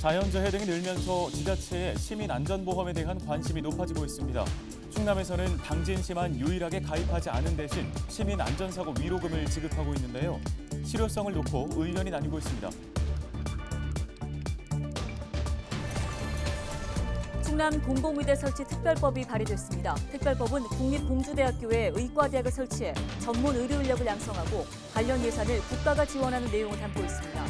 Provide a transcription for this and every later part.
자연재해 등이 늘면서 지자체의 시민안전보험에 대한 관심이 높아지고 있습니다. 충남에서는 당진시만 유일하게 가입하지 않은 대신 시민안전사고 위로금을 지급하고 있는데요. 실효성을 놓고 의견이 나뉘고 있습니다. 충남 공공의대 설치 특별법이 발의됐습니다. 특별법은 국립공주대학교에 의과대학을 설치해 전문 의료 인력을 양성하고 관련 예산을 국가가 지원하는 내용을 담고 있습니다.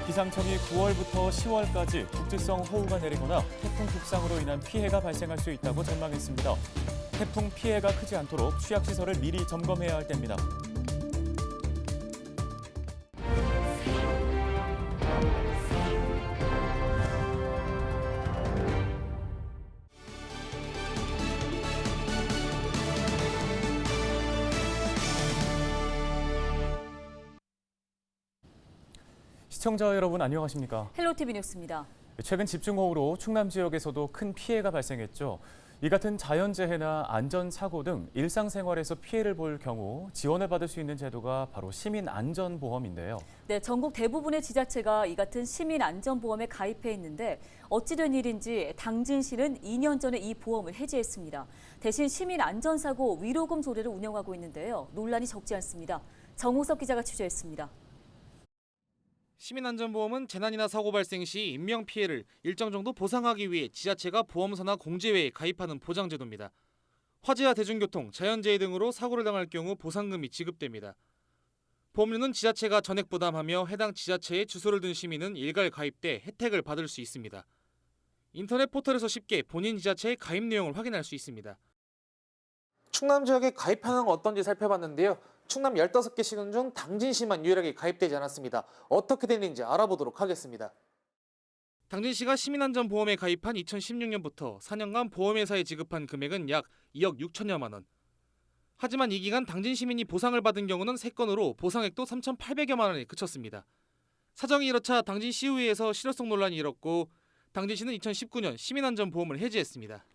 기상청이 9월부터 10월까지 국지성 호우가 내리거나 태풍 북상으로 인한 피해가 발생할 수 있다고 전망했습니다. 태풍 피해가 크지 않도록 취약시설을 미리 점검해야 할 때입니다. 시청자 여러분 안녕하십니까? 헬로티비 뉴스입니다. 최근 집중호우로 충남 지역에서도 큰 피해가 발생했죠. 이 같은 자연재해나 안전사고 등 일상생활에서 피해를 볼 경우 지원을 받을 수 있는 제도가 바로 시민안전보험인데요. 네, 전국 대부분의 지자체가 이 같은 시민안전보험에 가입해 있는데 어찌된 일인지 당진시는 2년 전에 이 보험을 해지했습니다. 대신 시민안전사고 위로금 조례를 운영하고 있는데요. 논란이 적지 않습니다. 정우석 기자가 취재했습니다. 시민안전보험은 재난이나 사고 발생 시 인명피해를 일정 정도 보상하기 위해 지자체가 보험사나 공제회에 가입하는 보장제도입니다. 화재와 대중교통, 자연재해 등으로 사고를 당할 경우 보상금이 지급됩니다. 보험료는 지자체가 전액 부담하며 해당 지자체에 주소를 둔 시민은 일괄 가입돼 혜택을 받을 수 있습니다. 인터넷 포털에서 쉽게 본인 지자체의 가입 내용을 확인할 수 있습니다. 충남 지역에 가입하는 건 어떤지 살펴봤는데요. 충남 15개 시군 중 당진시만 유일하게 가입되지 않았습니다. 어떻게 되는지 알아보도록 하겠습니다. 당진시가 시민안전보험에 가입한 2016년부터 4년간 보험회사에 지급한 금액은 약 2억 6천여만 원. 하지만 이 기간 당진 시민이 보상을 받은 경우는 3건으로 보상액도 3,800여만 원에 그쳤습니다. 사정이 이렇자 당진시의회에서 실효성 논란이 일었고 당진시는 2019년 시민안전보험을 해지했습니다.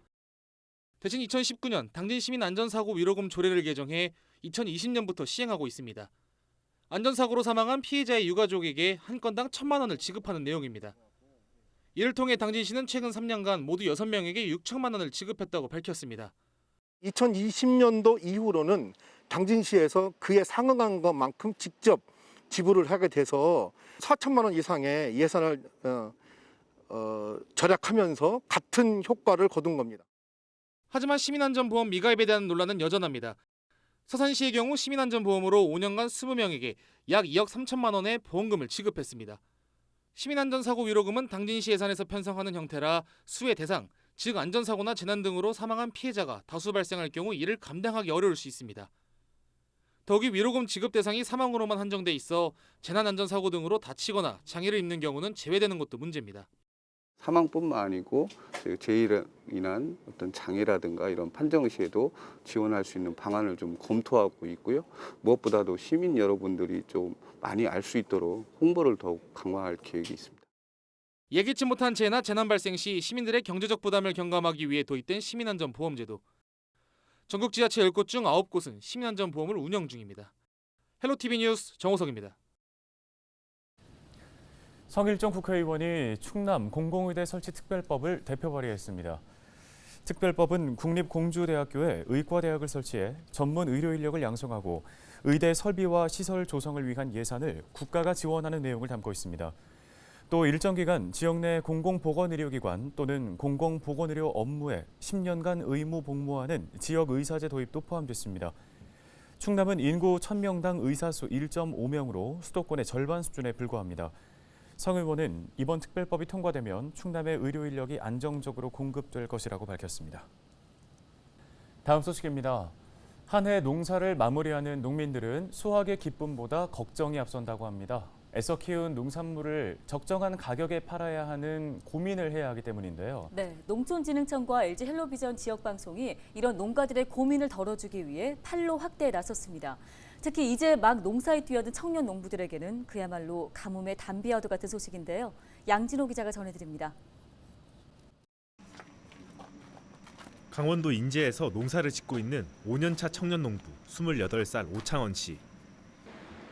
대신 2019년 당진시민안전사고 위로금 조례를 개정해 2020년부터 시행하고 있습니다. 안전사고로 사망한 피해자의 유가족에게 한 건당 1,000만 원을 지급하는 내용입니다. 이를 통해 당진시는 최근 3년간 모두 6명에게 6천만 원을 지급했다고 밝혔습니다. 2020년도 이후로는 당진시에서 그에 상응한 것만큼 직접 지불을 하게 돼서 4천만 원 이상의 예산을 절약하면서 같은 효과를 거둔 겁니다. 하지만 시민안전보험 미가입에 대한 논란은 여전합니다. 서산시의 경우 시민안전보험으로 5년간 20명에게 약 2억 3천만 원의 보험금을 지급했습니다. 시민안전사고 위로금은 당진시 예산에서 편성하는 형태라 수혜 대상, 즉 안전사고나 재난 등으로 사망한 피해자가 다수 발생할 경우 이를 감당하기 어려울 수 있습니다. 더욱이 위로금 지급 대상이 사망으로만 한정돼 있어 재난안전사고 등으로 다치거나 장애를 입는 경우는 제외되는 것도 문제입니다. 사망뿐만 아니고 재해로 인한 어떤 장애라든가 이런 판정 시에도 지원할 수 있는 방안을 좀 검토하고 있고요. 무엇보다도 시민 여러분들이 좀 많이 알 수 있도록 홍보를 더욱 강화할 계획이 있습니다. 예기치 못한 재해나 재난 발생 시 시민들의 경제적 부담을 경감하기 위해 도입된 시민안전보험제도. 전국 지자체 10곳 중 9곳은 시민안전보험을 운영 중입니다. 헬로티비 뉴스 정호석입니다. 성일종 국회의원이 충남 공공의대 설치 특별법을 대표 발의했습니다. 특별법은 국립공주대학교에 의과대학을 설치해 전문 의료 인력을 양성하고 의대 설비와 시설 조성을 위한 예산을 국가가 지원하는 내용을 담고 있습니다. 또 일정 기간 지역 내 공공보건의료기관 또는 공공보건의료 업무에 10년간 의무 복무하는 지역의사제 도입도 포함됐습니다. 충남은 인구 1,000명당 의사수 1.5명으로 수도권의 절반 수준에 불과합니다. 성 의원은 이번 특별법이 통과되면 충남의 의료 인력이 안정적으로 공급될 것이라고 밝혔습니다. 다음 소식입니다. 한 해 농사를 마무리하는 농민들은 수확의 기쁨보다 걱정이 앞선다고 합니다. 애써 키운 농산물을 적정한 가격에 팔아야 하는 고민을 해야 하기 때문인데요. 네, 농촌진흥청과 LG 헬로비전 지역방송이 이런 농가들의 고민을 덜어주기 위해 판로 확대에 나섰습니다. 특히 이제 막 농사에 뛰어든 청년 농부들에게는 그야말로 가뭄의 담비와도 같은 소식인데요. 양진호 기자가 전해드립니다. 강원도 인제에서 농사를 짓고 있는 5년차 청년 농부 28살 오창원 씨.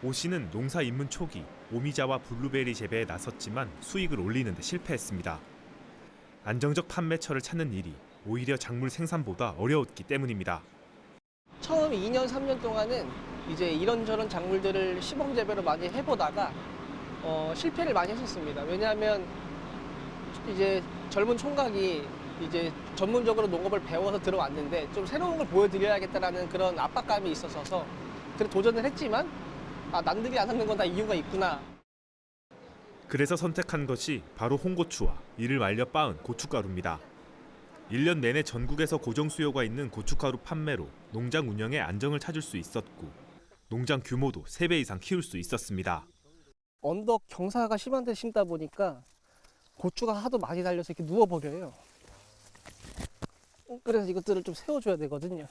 오 씨는 농사 입문 초기 오미자와 블루베리 재배에 나섰지만 수익을 올리는 데 실패했습니다. 안정적 판매처를 찾는 일이 오히려 작물 생산보다 어려웠기 때문입니다. 처음 2년, 3년 동안은 이제 이런저런 작물들을 시범 재배로 많이 해보다가 실패를 많이 했었습니다. 왜냐하면 이제 젊은 총각이 이제 전문적으로 농업을 배워서 들어왔는데 좀 새로운 걸 보여드려야겠다라는 그런 압박감이 있어서 그래 도전을 했지만 남들이 안 하는 건 다 이유가 있구나. 그래서 선택한 것이 바로 홍고추와 이를 말려 빻은 고춧가루입니다. 1년 내내 전국에서 고정 수요가 있는 고춧가루 판매로 농장 운영에 안정을 찾을 수 있었고 농장 규모도 3배 이상 키울 수 있었습니다. 언덕 경사가 심한 데 심다 보니까 고추가 하도 많이 달려서 이렇게 누워버려요. 그래서 이것들을 좀 세워줘야 되거든요.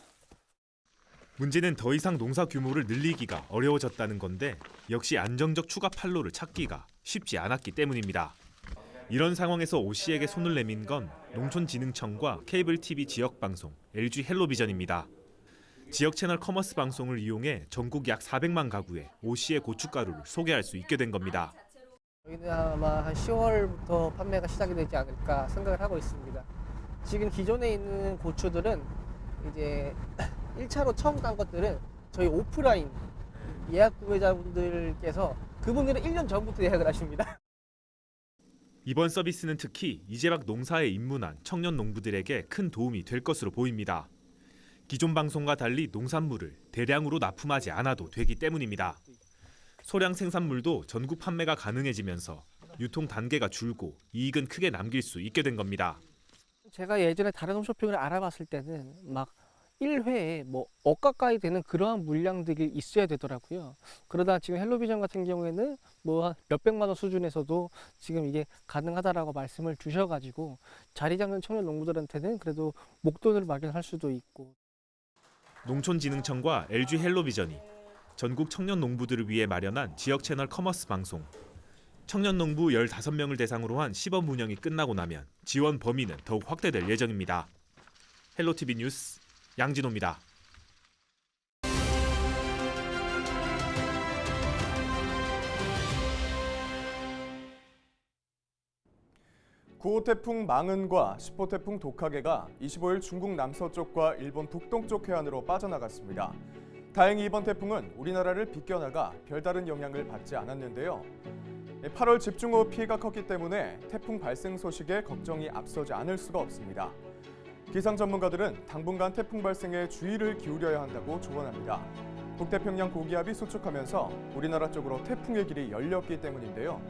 문제는 더 이상 농사 규모를 늘리기가 어려워졌다는 건데 역시 안정적 추가 판로를 찾기가 쉽지 않았기 때문입니다. 이런 상황에서 오 씨에게 손을 내민 건 농촌진흥청과 케이블 TV 지역 방송 LG 헬로비전입니다. 지역 채널 커머스 방송을 이용해 전국 약 400만 가구에 오 씨의 고춧가루를 소개할 수 있게 된 겁니다. 저희는 아마 한 10월부터 판매가 시작이 되지 않을까 생각을 하고 있습니다. 지금 기존에 있는 고추들은 이제 1차로 처음 딴 것들은 저희 오프라인 예약 구매자분들께서 그분들은 1년 전부터 예약을 하십니다. 이번 서비스는 특히 이제 막 농사에 입문한 청년 농부들에게 큰 도움이 될 것으로 보입니다. 기존 방송과 달리 농산물을 대량으로 납품하지 않아도 되기 때문입니다. 소량 생산물도 전국 판매가 가능해지면서 유통 단계가 줄고 이익은 크게 남길 수 있게 된 겁니다. 제가 예전에 다른 홈쇼핑을 알아봤을 때는 막 1회에 뭐 억 가까이 되는 그러한 물량들이 있어야 되더라고요. 그러다 지금 헬로비전 같은 경우에는 뭐 몇백만 원 수준에서도 지금 이게 가능하다라고 말씀을 주셔가지고 자리 잡는 청년 농부들한테는 그래도 목돈을 마련할 수도 있고. 농촌진흥청과 LG 헬로비전이 전국 청년 농부들을 위해 마련한 지역 채널 커머스 방송. 청년 농부 15명을 대상으로 한 시범 운영이 끝나고 나면 지원 범위는 더욱 확대될 예정입니다. 헬로티비 뉴스 양진호입니다. 구호 태풍 망은과 10호 태풍 독하게가 25일 중국 남서쪽과 일본 북동쪽 해안으로 빠져나갔습니다. 다행히 이번 태풍은 우리나라를 비껴나가 별다른 영향을 받지 않았는데요. 8월 집중호우 피해가 컸기 때문에 태풍 발생 소식에 걱정이 앞서지 않을 수가 없습니다. 기상 전문가들은 당분간 태풍 발생에 주의를 기울여야 한다고 조언합니다. 북태평양 고기압이 수축하면서 우리나라 쪽으로 태풍의 길이 열렸기 때문인데요.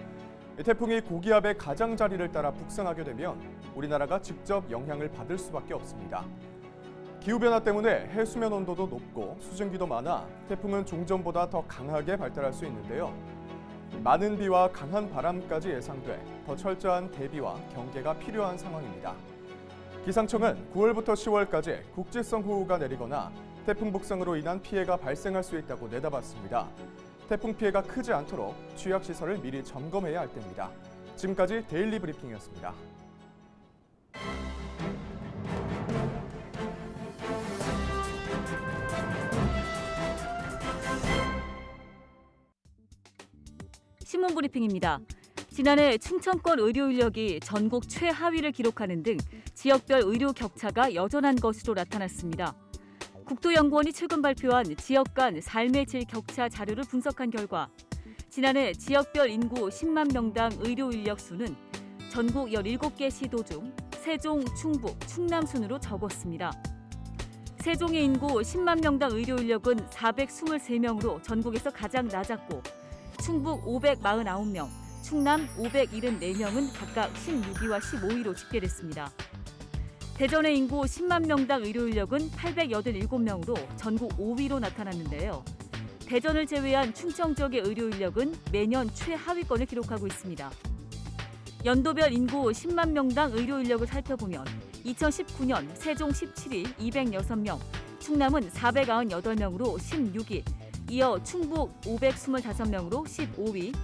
태풍이 고기압의 가장자리를 따라 북상하게 되면 우리나라가 직접 영향을 받을 수밖에 없습니다. 기후변화 때문에 해수면 온도도 높고 수증기도 많아 태풍은 종전보다 더 강하게 발달할 수 있는데요. 많은 비와 강한 바람까지 예상돼 더 철저한 대비와 경계가 필요한 상황입니다. 기상청은 9월부터 10월까지 국지성 호우가 내리거나 태풍 북상으로 인한 피해가 발생할 수 있다고 내다봤습니다. 태풍 피해가 크지 않도록 취약시설을 미리 점검해야 할 때입니다. 지금까지 데일리 브리핑이었습니다. 신문 브리핑입니다. 지난해 충청권 의료 인력이 전국 최하위를 기록하는 등 지역별 의료 격차가 여전한 것으로 나타났습니다. 국토연구원이 최근 발표한 지역 간 삶의 질 격차 자료를 분석한 결과 지난해 지역별 인구 10만 명당 의료 인력 수는 전국 17개 시도 중 세종, 충북, 충남 순으로 적었습니다. 세종의 인구 10만 명당 의료 인력은 423명으로 전국에서 가장 낮았고 충북 549명, 충남 574명은 각각 16위와 15위로 집계됐습니다. 대전의 인구 10만 명당 의료 인력은 887명으로 전국 5위로 나타났는데요. 대전을 제외한 충청 지역의 의료 인력은 매년 최하위권을 기록하고 있습니다. 연도별 인구 10만 명당 의료 인력을 살펴보면 2019년 세종 17위 206명, 충남은 498명으로 16위, 이어 충북 525명으로 15위,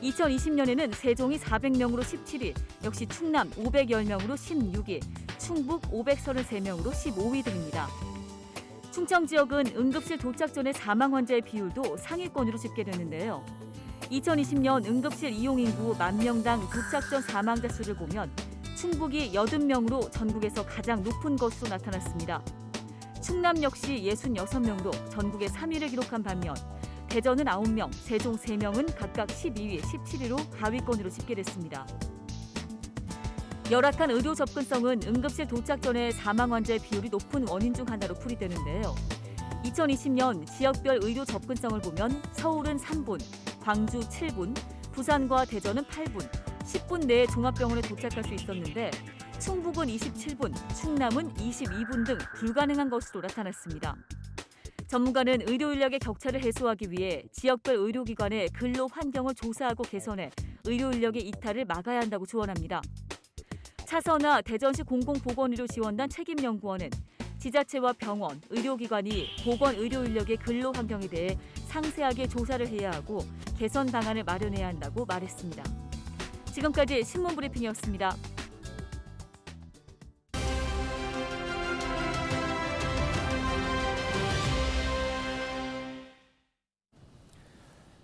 2020년에는 세종이 400명으로 17위, 역시 충남 510명으로 16위, 충북 533명으로 15위 등입니다. 충청 지역은 응급실 도착 전에 사망 환자의 비율도 상위권으로 집계됐는데요. 2020년 응급실 이용 인구 10,000명당 도착 전 사망자 수를 보면 충북이 80명으로 전국에서 가장 높은 것으로 나타났습니다. 충남 역시 66명로 전국에 3위를 기록한 반면 대전은 9명, 세종 3명은 각각 12위, 17위로 하위권으로 집계됐습니다. 열악한 의료 접근성은 응급실 도착 전에 사망 환자의 비율이 높은 원인 중 하나로 풀이되는데요. 2020년 지역별 의료 접근성을 보면 서울은 3분, 광주 7분, 부산과 대전은 8분, 10분 내에 종합병원에 도착할 수 있었는데 충북은 27분, 충남은 22분 등 불가능한 것으로 나타났습니다. 전문가는 의료 인력의 격차를 해소하기 위해 지역별 의료기관의 근로 환경을 조사하고 개선해 의료 인력의 이탈을 막아야 한다고 조언합니다. 차선화 대전시 공공보건의료지원단 책임연구원은 지자체와 병원, 의료기관이 보건 의료 인력의 근로 환경에 대해 상세하게 조사를 해야 하고 개선 방안을 마련해야 한다고 말했습니다. 지금까지 신문브리핑이었습니다.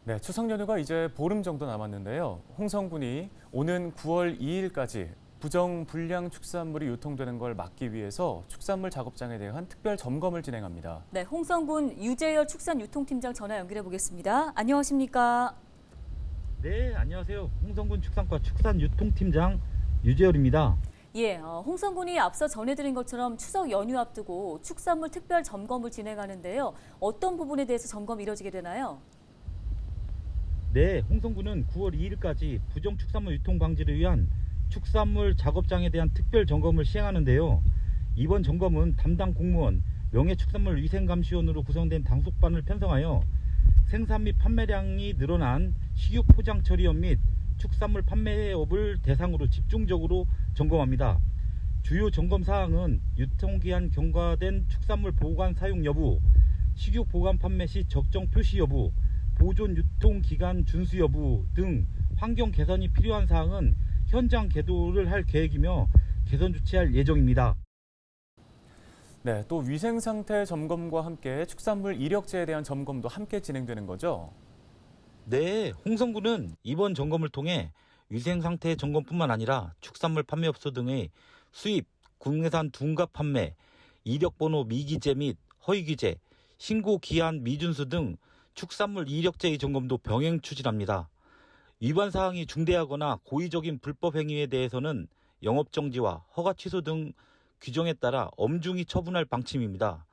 네, 추석 연휴가 이제 보름 정도 남았는데요. 홍성군이 오는 9월 2일까지 부정 불량 축산물이 유통되는 걸 막기 위해서 축산물 작업장에 대한 특별 점검을 진행합니다. 네, 홍성군 유재열 축산유통팀장 전화 연결해 보겠습니다. 안녕하십니까? 네, 안녕하세요. 홍성군 축산과 축산유통팀장 유재열입니다. 예, 홍성군이 앞서 전해드린 것처럼 추석 연휴 앞두고 축산물 특별 점검을 진행하는데요. 어떤 부분에 대해서 점검이 이뤄지게 되나요? 네, 홍성군은 9월 2일까지 부정 축산물 유통 방지를 위한 축산물 작업장에 대한 특별 점검을 시행하는데요. 이번 점검은 담당 공무원, 명예축산물위생감시원으로 구성된 단속반을 편성하여 생산 및 판매량이 늘어난 식육 포장 처리업 및 축산물 판매업을 대상으로 집중적으로 점검합니다. 주요 점검 사항은 유통기한 경과된 축산물 보관 사용 여부, 식육 보관 판매 시 적정 표시 여부, 보존 유통기간 준수 여부 등 환경 개선이 필요한 사항은 현장 계도를 할 계획이며 개선 조치할 예정입니다. 네, 또 위생 상태 점검과 함께 축산물 이력제에 대한 점검도 함께 진행되는 거죠? 네, 홍성군은 이번 점검을 통해 위생 상태 점검뿐만 아니라 축산물 판매업소 등의 수입, 국내산 둔갑 판매, 이력번호 미기재 및 허위기재, 신고 기한 미준수 등 축산물 이력제의 점검도 병행 추진합니다. 위반 사항이 중대하거나 고의적인 불법 행위에 대해서는 영업정지와 허가 취소 등 규정에 따라 엄중히 처분할 방침입니다.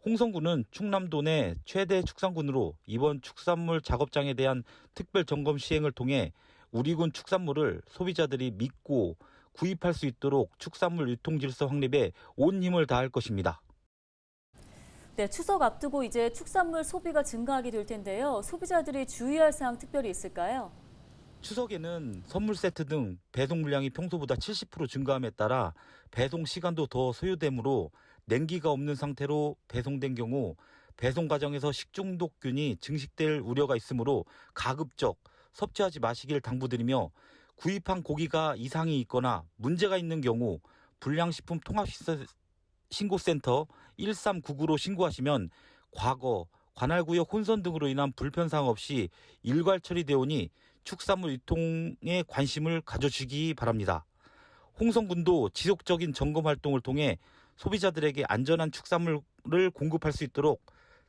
홍성군은 충남도 내 최대 축산군으로 이번 축산물 작업장에 대한 특별 점검 시행을 통해 우리 군 축산물을 소비자들이 믿고 구입할 수 있도록 축산물 유통 질서 확립에 온 힘을 다할 것입니다. 네, 추석 앞두고 이제 축산물 소비가 증가하게 될 텐데요. 소비자들이 주의할 사항 특별히 있을까요? 추석에는 선물 세트 등 배송 물량이 평소보다 70% 증가함에 따라 배송 시간도 더 소요되므로 냉기가 없는 상태로 배송된 경우 배송 과정에서 식중독균이 증식될 우려가 있으므로 가급적 섭취하지 마시길 당부드리며 구입한 고기가 이상이 있거나 문제가 있는 경우 불량식품 통합신고센터 1399로 신고하시면 과거 관할구역 혼선 등으로 인한 불편사항 없이 일괄 처리되오니 축산물 유통에 관심을 가져주시기 바랍니다. 홍성군도 지속적인 점검 활동을 통해 소비자들에게 안전한 축산물을 공급할 수 있도록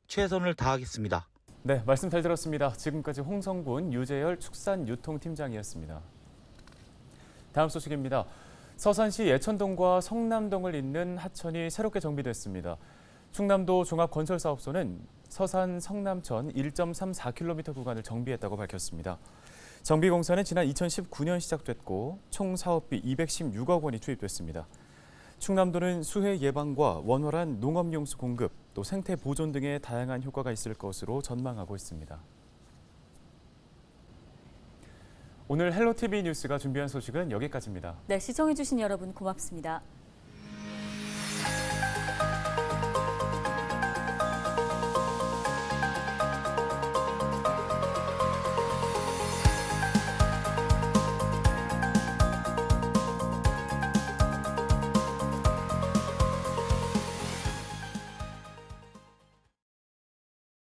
최선을 다하겠습니다. 네, 말씀 잘 들었습니다. 지금까지 홍성군 유재열 축산유통팀장이었습니다. 다음 소식입니다. 서산시 예천동과 성남동을 잇는 하천이 새롭게 정비됐습니다. 충남도 종합건설사업소는 서산 성남천 1.34km 구간을 정비했다고 밝혔습니다. 정비 공사는 지난 2019년 시작됐고 총 사업비 216억 원이 투입됐습니다. 충남도는 수해 예방과 원활한 농업용수 공급, 또 생태 보존 등의 다양한 효과가 있을 것으로 전망하고 있습니다. 오늘 헬로티비 뉴스가 준비한 소식은 여기까지입니다. 네, 시청해주신 여러분 고맙습니다.